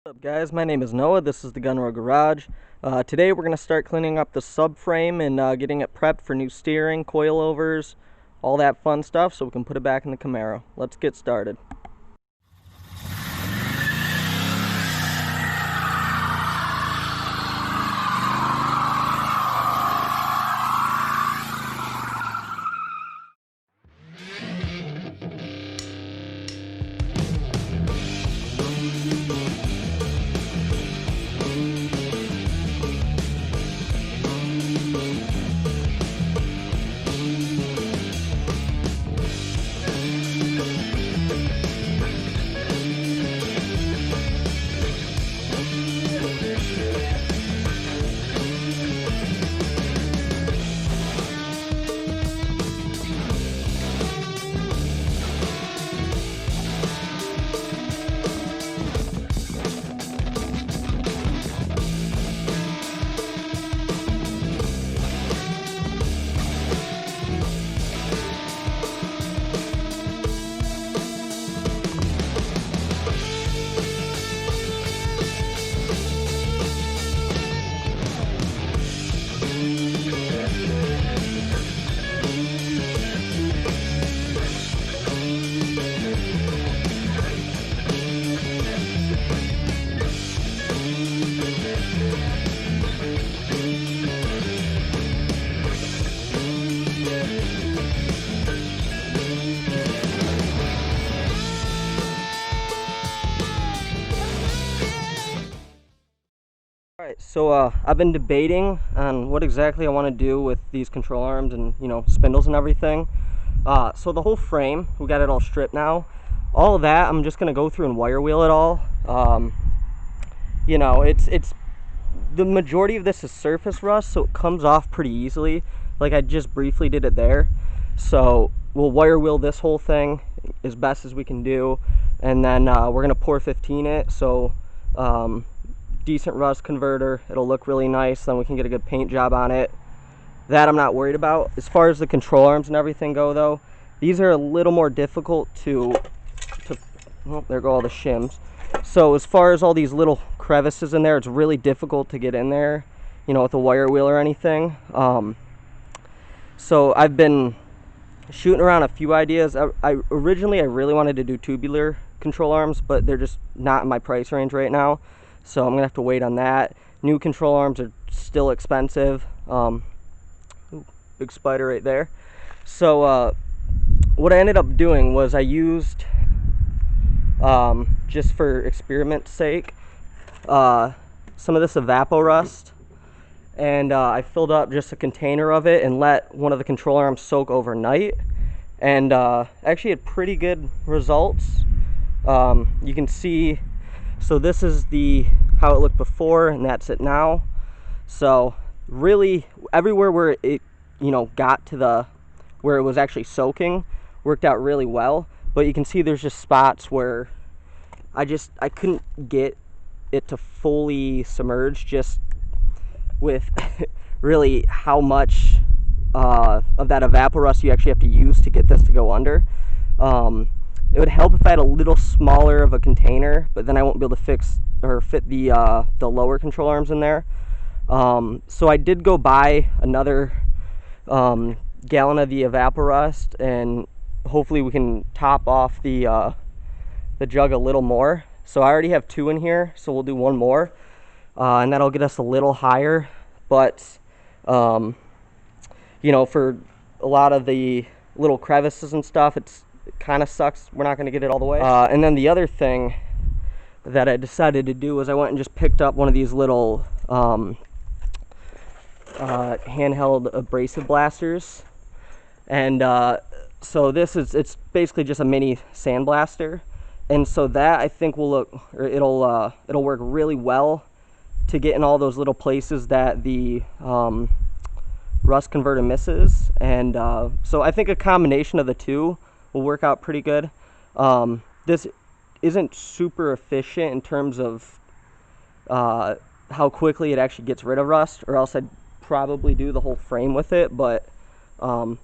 What's up guys, my name is Noah, this is the Gun Road Garage. Today we're going to start cleaning up the subframe and getting it prepped for new steering, coilovers, all that fun stuff so we can put it back in the Camaro. Let's get started. Alright, so I've been debating on what exactly I want to do with these control arms and, spindles and everything. So the whole frame, we got it all stripped now. All of that, I'm just going to go through and wire wheel it all. It's the majority of this is surface rust, so it comes off pretty easily. Like I just briefly did it there. So we'll wire wheel this whole thing as best as we can do. And then we're going to pour 15 it, so decent rust converter, it'll look really nice, then we can get a good paint job on it. That I'm not worried about. As far as the control arms and everything go though, these are a little more difficult to oh, there go all the shims. So as far as all these little crevices in there, it's really difficult to get in there, with a wire wheel or anything. So I've been shooting around a few ideas. Originally I really wanted to do tubular control arms, but they're just not in my price range right now. So I'm going to have to wait on that. New control arms are still expensive. Ooh, big spider right there. So what I ended up doing was I used, just for experiment's sake, some of this Evapo-Rust. And I filled up just a container of it and let one of the control arms soak overnight. And actually had pretty good results. You can see, so this is how it looked before, and that's it now. So really everywhere where it got to where it was actually soaking worked out really well, but you can see there's just spots where I couldn't get it to fully submerge, just with really how much of that Evapo-Rust you actually have to use to get this to go under. It would help if I had a little smaller of a container, but then I won't be able to fit the lower control arms in there. So I did go buy another gallon of the Evapo-Rust, and hopefully we can top off the jug a little more. So I already have 2 in here, so we'll do 1 more, and that'll get us a little higher. But for a lot of the little crevices and stuff, it kind of sucks. We're not going to get it all the way. And then the other thing that I decided to do was I went and just picked up one of these little handheld abrasive blasters. And so it's basically just a mini Sandblaster. And so that I think it'll work really well to get in all those little places that the rust converter misses. And so I think a combination of the two will work out pretty good. This isn't super efficient in terms of how quickly it actually gets rid of rust, or else I'd probably do the whole frame with it, but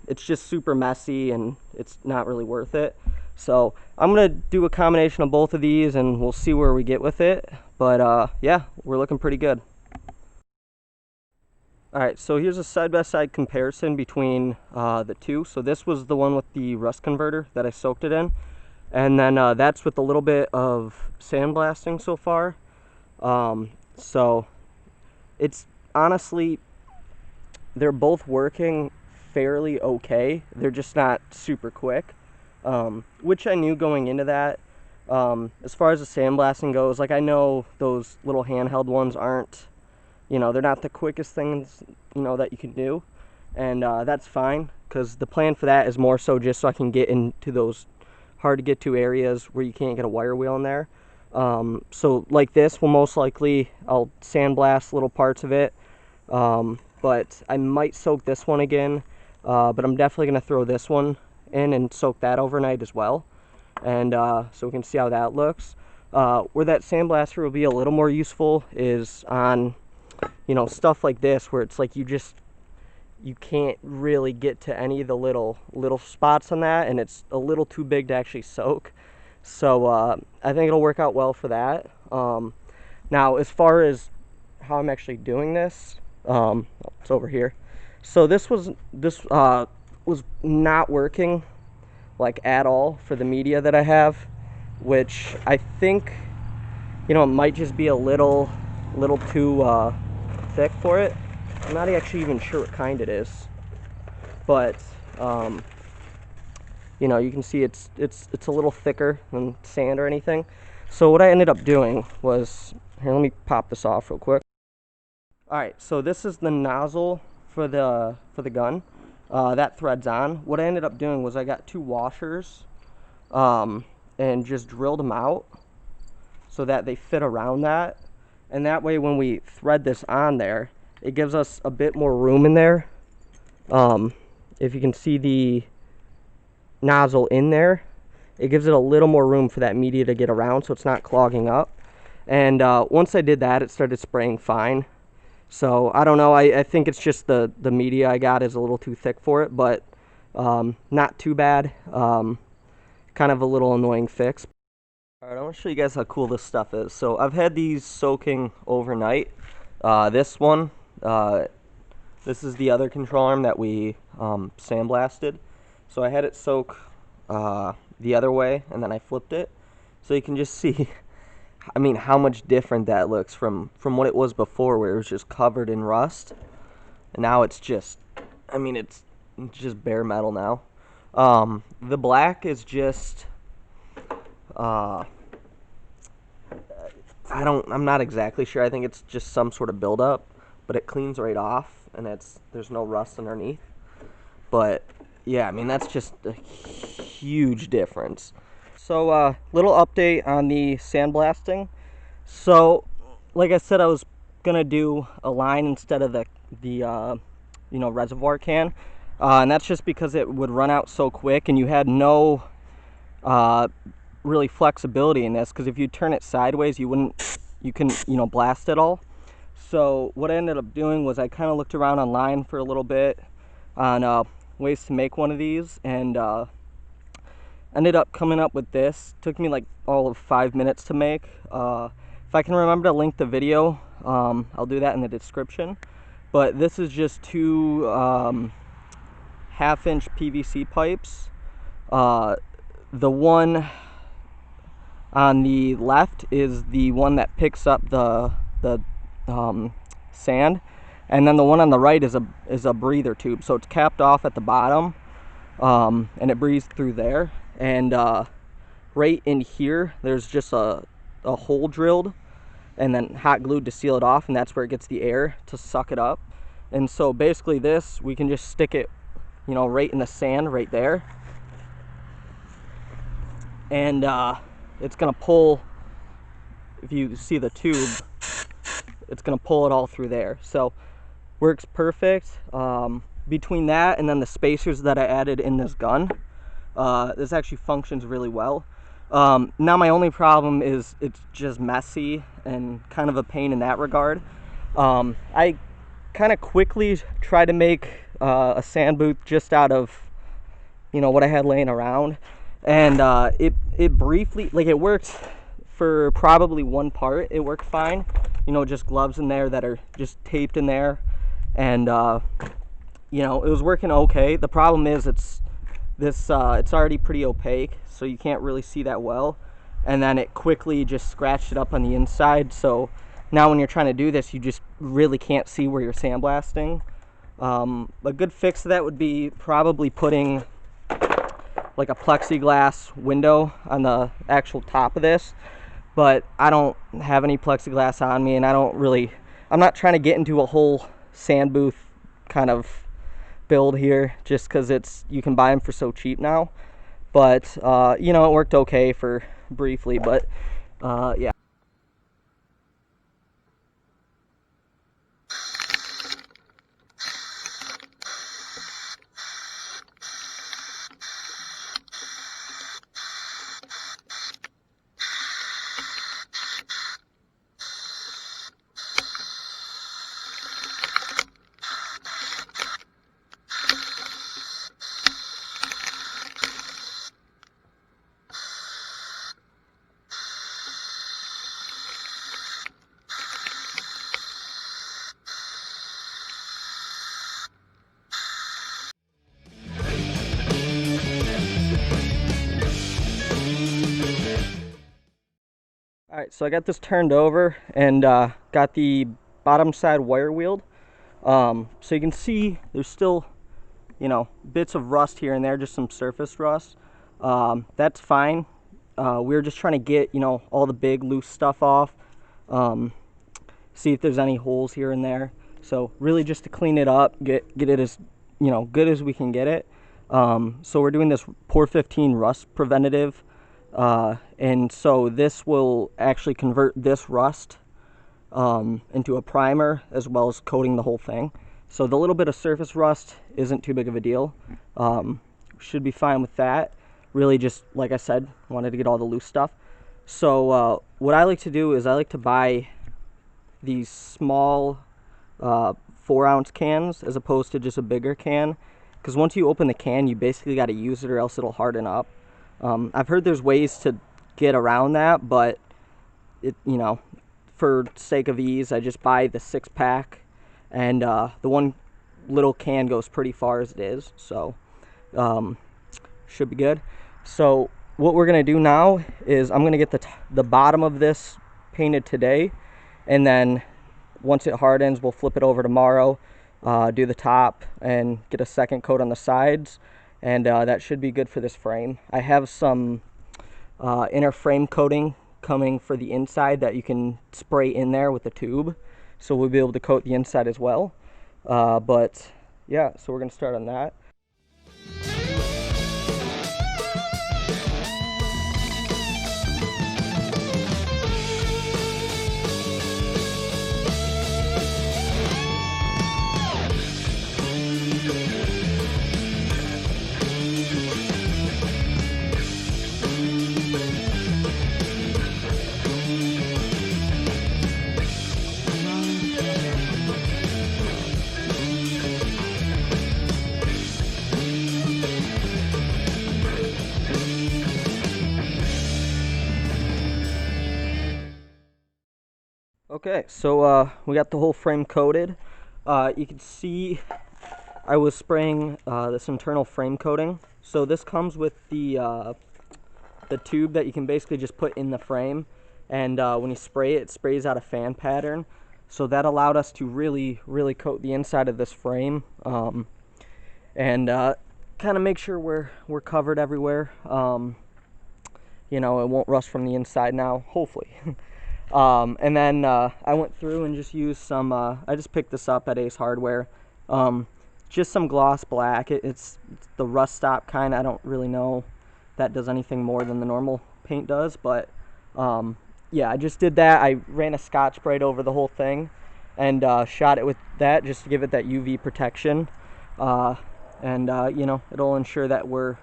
it's just super messy and it's not really worth it. So I'm going to do a combination of both of these and we'll see where we get with it. But yeah, we're looking pretty good. Alright, so here's a side-by-side comparison between the two. So this was the one with the rust converter that I soaked it in. And then that's with a little bit of sandblasting so far. So it's honestly, they're both working fairly okay. They're just not super quick, which I knew going into that. As far as the sandblasting goes, like I know those little handheld ones aren't, you know, they're not the quickest things, you know, that you can do. And that's fine, because the plan for that is more so just so I can get into those hard to get to areas where you can't get a wire wheel in there. So like this will most likely, I'll sandblast little parts of it. But I might soak this one again, but I'm definitely going to throw this one in and soak that overnight as well. And so we can see how that looks. Where that sandblaster will be a little more useful is on, you know, stuff like this where it's like you can't really get to any of the little spots on that, and it's a little too big to actually soak. So I think it'll work out well for that. Now as far as how I'm actually doing this, it's over here. So this was not working like at all for the media that I have, which I think, you know, it might just be a little too thick for it. I'm not actually even sure what kind it is, but you know, you can see it's a little thicker than sand or anything. So what I ended up doing was, here, let me pop this off real quick. All right, so this is the nozzle for the gun. That threads on. What I ended up doing was I got 2 washers and just drilled them out so that they fit around that. And that way when we thread this on there, it gives us a bit more room in there. If you can see the nozzle in there, it gives it a little more room for that media to get around so it's not clogging up. And once I did that, it started spraying fine. So I don't know, I think it's just the media I got is a little too thick for it, but not too bad. Kind of a little annoying fix. Alright, I want to show you guys how cool this stuff is. So I've had these soaking overnight. This one, this is the other control arm that we sandblasted. So I had it soak the other way, and then I flipped it. So you can just see, I mean, how much different that looks from what it was before, where it was just covered in rust. And now it's just, I mean, it's just bare metal now. The black is just, I'm not exactly sure. I think it's just some sort of buildup, but it cleans right off, and there's no rust underneath. But yeah, I mean, that's just a huge difference. So little update on the sandblasting. So like I said, I was gonna do a line instead of the you know, reservoir can, and that's just because it would run out so quick, and you had no really flexibility in this, because if you turn it sideways, you can, you know, blast it all. So what I ended up doing was I kind of looked around online for a little bit on ways to make one of these, and ended up coming up with this. Took me like all of 5 minutes to make. If I can remember to link the video, I'll do that in the description. But this is just 2 1/2-inch PVC pipes. The one on the left is the one that picks up the sand, and then the one on the right is a breather tube. So it's capped off at the bottom, and it breathes through there. And right in here, there's just a hole drilled and then hot glued to seal it off, and that's where it gets the air to suck it up. And so basically this, we can just stick it, you know, right in the sand right there, and it's gonna pull, if you see the tube, it's gonna pull it all through there. So works perfect. Between that and then the spacers that I added in this gun, this actually functions really well. Now my only problem is it's just messy and kind of a pain in that regard. I kind of quickly tried to make a sand booth just out of, you know, what I had laying around, and it briefly, like, it worked for probably one part it worked fine. You know, just gloves in there that are just taped in there, and you know, it was working okay. The problem is it's already pretty opaque, so you can't really see that well, and then it quickly just scratched it up on the inside. So now when you're trying to do this, you just really can't see where you're sandblasting. A good fix to that would be probably putting like a plexiglass window on the actual top of this, but I don't have any plexiglass on me, and I'm not trying to get into a whole sand booth kind of build here, just because you can buy them for so cheap now. But you know, it worked okay for briefly, but yeah. Alright, so I got this turned over and got the bottom side wire wheeled. So you can see there's still, you know, bits of rust here and there, just some surface rust. That's fine. We're just trying to get, you know, all the big loose stuff off. See if there's any holes here and there. So really just to clean it up, get it as, you know, good as we can get it. So we're doing this Por 15 rust preventative. And so this will actually convert this rust into a primer, as well as coating the whole thing. So the little bit of surface rust isn't too big of a deal. Should be fine with that. Really just, like I said, wanted to get all the loose stuff. So what I like to do is I like to buy these small 4-ounce cans as opposed to just a bigger can, because once you open the can, you basically got to use it or else it'll harden up. I've heard there's ways to get around that, but you know, for sake of ease, I just buy the 6-pack, and the one little can goes pretty far as it is, so should be good. So what we're gonna do now is I'm gonna get the bottom of this painted today, and then once it hardens, we'll flip it over tomorrow, do the top, and get a second coat on the sides. And that should be good for this frame. I have some inner frame coating coming for the inside that you can spray in there with the tube. So we'll be able to coat the inside as well. But yeah, so we're gonna start on that. Okay, so we got the whole frame coated. You can see I was spraying this internal frame coating. So this comes with the tube that you can basically just put in the frame, and when you spray it, it sprays out a fan pattern. So that allowed us to really coat the inside of this frame, and kind of make sure we're covered everywhere. You know, it won't rust from the inside now, hopefully. And then I went through and just used some, I just picked this up at Ace Hardware, just some gloss black. It's the rust stop kind. I don't really know if that does anything more than the normal paint does, but yeah, I just did that. I ran a Scotch Brite over the whole thing and shot it with that just to give it that UV protection, and you know, it'll ensure that we're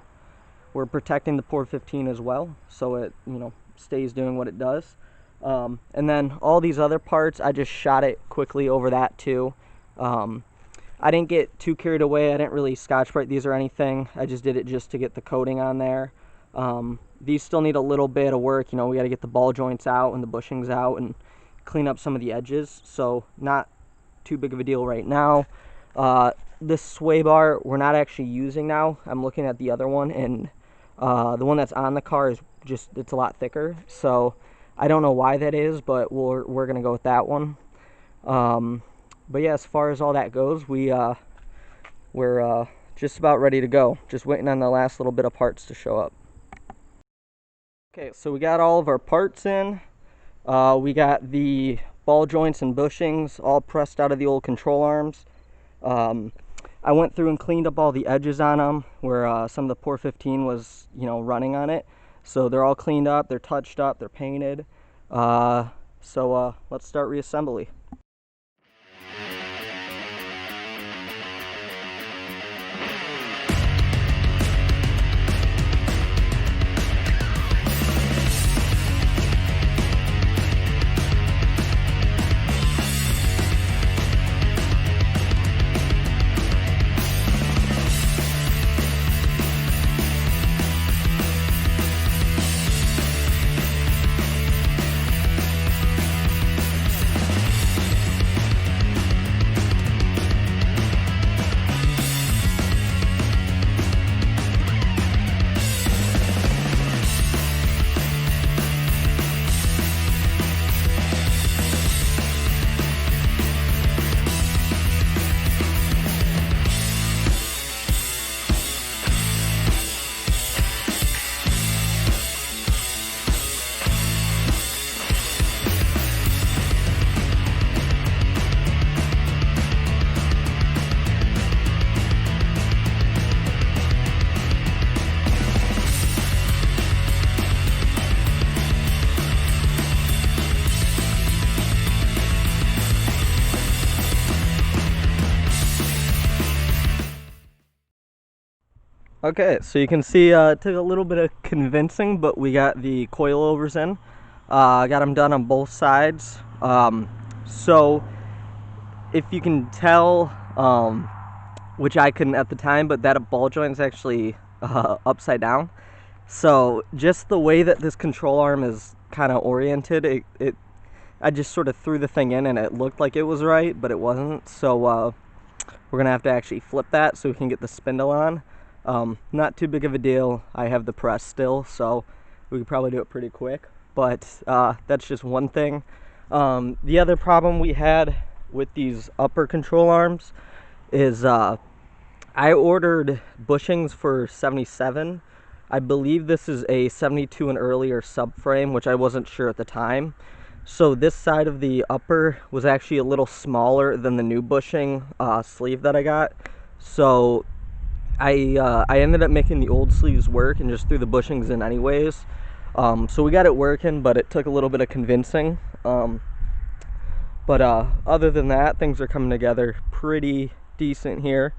protecting the Por 15 as well, so it, you know, stays doing what it does. And then all these other parts, I just shot it quickly over that too. I didn't get too carried away. I didn't really Scotch Brite these or anything. I just did it just to get the coating on there. These still need a little bit of work. You know, we got to get the ball joints out and the bushings out and clean up some of the edges, so not too big of a deal right now. This sway bar we're not actually using now. I'm looking at the other one, and the one that's on the car is just, it's a lot thicker, so I don't know why that is, but we're gonna go with that one. But yeah, as far as all that goes, we're just about ready to go, just waiting on the last little bit of parts to show up. Okay, so we got all of our parts in. We got the ball joints and bushings all pressed out of the old control arms. I went through and cleaned up all the edges on them where some of the Por 15 was, you know, running on it. So they're all cleaned up, they're touched up, they're painted. So let's start reassembly. Okay, so you can see it took a little bit of convincing, but we got the coilovers in. Got them done on both sides. So if you can tell, which I couldn't at the time, but that ball joint is actually upside down. So just the way that this control arm is kind of oriented, I just sort of threw the thing in and it looked like it was right, but it wasn't. So we're gonna have to actually flip that so we can get the spindle on. Not too big of a deal. I have the press still, so we could probably do it pretty quick, but that's just one thing. The other problem we had with these upper control arms is I ordered bushings for 77. I believe this is a 72 and earlier subframe, which I wasn't sure at the time. So this side of the upper was actually a little smaller than the new bushing sleeve that I got. So I ended up making the old sleeves work and just threw the bushings in anyways. So we got it working, but it took a little bit of convincing. But other than that, things are coming together pretty decent here.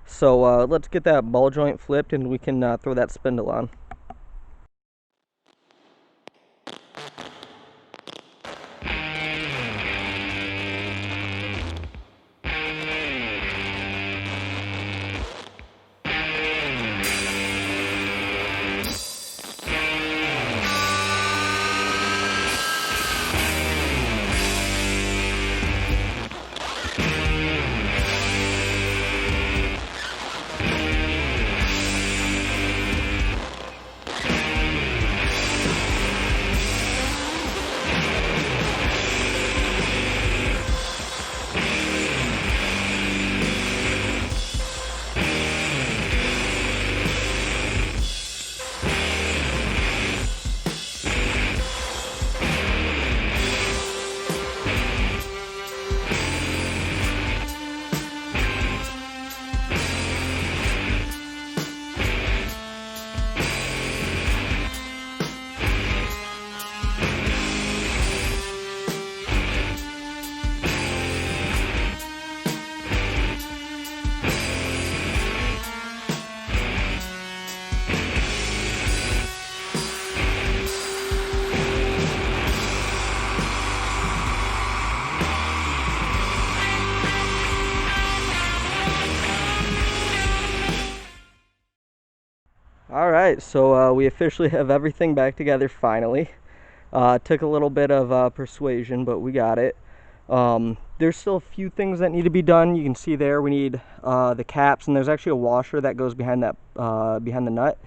So let's get that ball joint flipped and we can throw that spindle on. Alright, so we officially have everything back together finally. Took a little bit of persuasion, but we got it. There's still a few things that need to be done. You can see there we need the caps, and there's actually a washer that goes behind that behind the nut,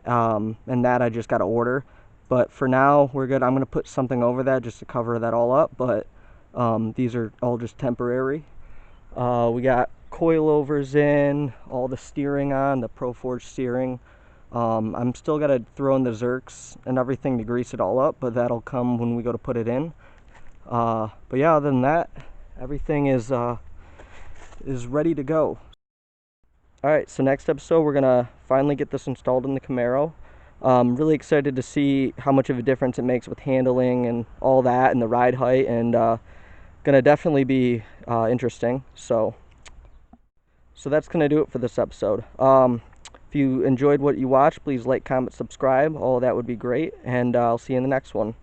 and that I just got to order. But for now we're good. I'm going to put something over that just to cover that all up, but these are all just temporary. We got coilovers in, all the steering on, the ProForge steering. I'm still got to throw in the Zerks and everything to grease it all up, but that'll come when we go to put it in. But yeah, other than that, everything is ready to go. Alright, so next episode we're gonna finally get this installed in the Camaro. Really excited to see how much of a difference it makes with handling and all that, and the ride height, and gonna definitely be interesting. So that's gonna do it for this episode. If you enjoyed what you watched, please like, comment, subscribe. All of that would be great, and I'll see you in the next one.